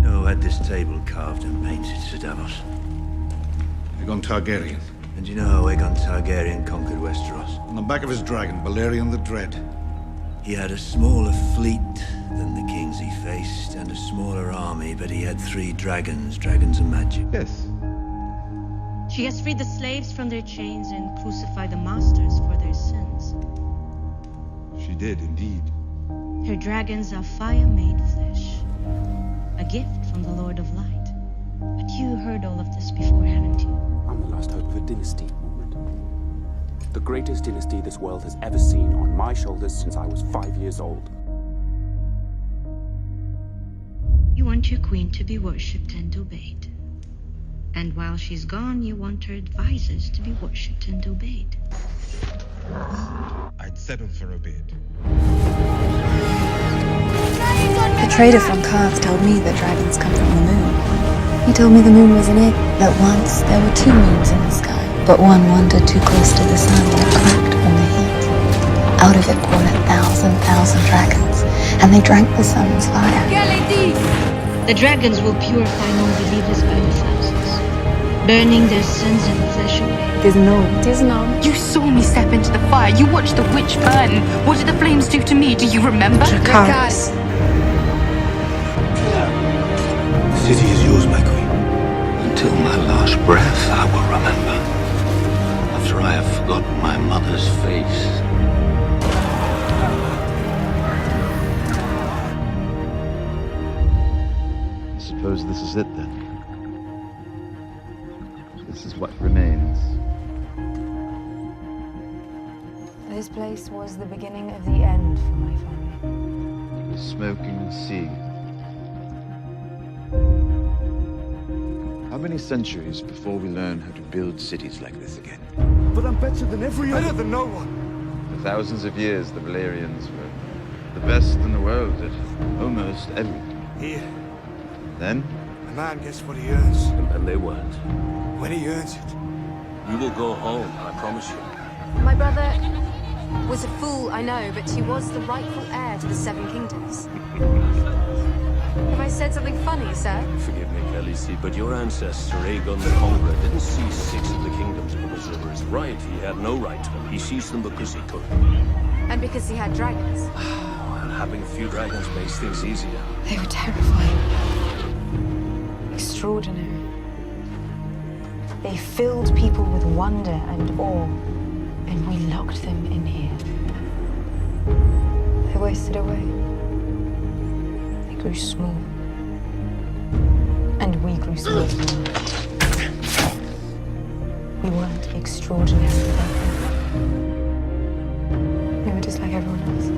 No, had this table carved and painted, Sir Davos. Aegon Targaryen. And you know how Aegon Targaryen conquered Westeros? On the back of his dragon, Balerion the Dread. He had a smaller fleet than the kings he faced, and a smaller army, but he had 3 dragons, dragons of magic. Yes. She has freed the slaves from their chains and crucified the masters for their sins. She did, indeed. Her dragons are fire-made flesh, a gift from the Lord of Light. But you heard all of this before, haven't you? I'm the last hope of a dynasty, Mormont. The greatest dynasty this world has ever seen on my shoulders since I was 5 years old. You want your queen to be worshipped and obeyed. And while she's gone, you want her advisors to be worshipped and obeyed. I'd settle for a bid. The trader from Karth told me that dragons come from the moon. He told me the moon was an egg, that once there were 2 moons in the sky, but one wandered too close to the sun and cracked from the heat. Out of it poured 1,000 dragons, and they drank the sun's fire. The dragons will purify non-believers by the thousands, burning their sins and flesh away. There's no. You saw me step into the fire. You watched the witch burn. What did the flames do to me? Do you remember? Dracarys. The city is yours, my queen. Until my last breath, I will remember. After I have forgotten my mother's face. I suppose this is it then. This is what remains. This place was the beginning of the end for my family. The smoking sea. How many centuries before we learn how to build cities like this again? But I'm better than every other. Better than no one. For thousands of years, the Valerians were the best in the world at almost everything. Here, Then, a man gets what he earns. And they weren't. When he earns it. You will go home, I promise you. My brother was a fool, I know, but he was the rightful heir to the 7 kingdoms. Have I said something funny, sir? Forgive me, Khaleesi, but your ancestor, Aegon the Conqueror, didn't seize 6 of the kingdoms because they were his right. He had no right to them. He seized them because he could. And because he had dragons. Well, having a few dragons makes things easier. They were terrifying. Extraordinary. They filled people with wonder and awe, and we locked them in here. They wasted away. They grew small. And we grew small. We weren't extraordinary without them. We were just like everyone else.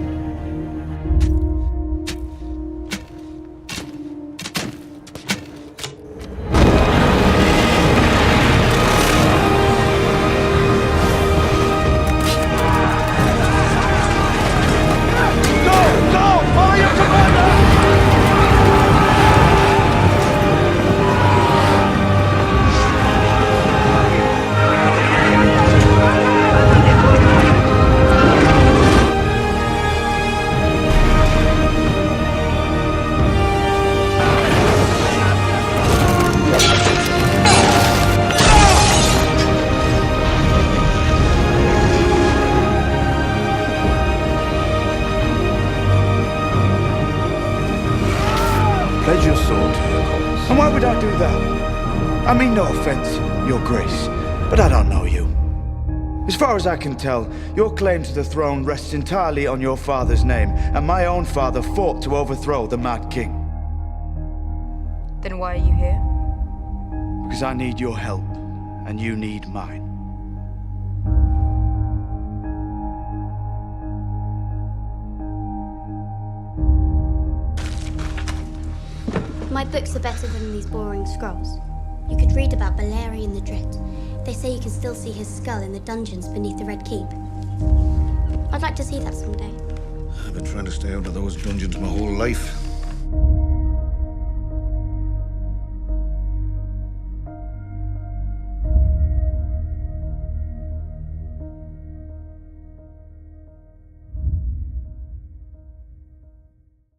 Pledge your sword to her cause. And why would I do that? I mean no offense, Your Grace, but I don't know you. As far as I can tell, your claim to the throne rests entirely on your father's name, and my own father fought to overthrow the Mad King. Then why are you here? Because I need your help, and you need mine. My books are better than these boring scrolls. You could read about Balerion the Dread. They say you can still see his skull in the dungeons beneath the Red Keep. I'd like to see that someday. I've been trying to stay out of those dungeons my whole life.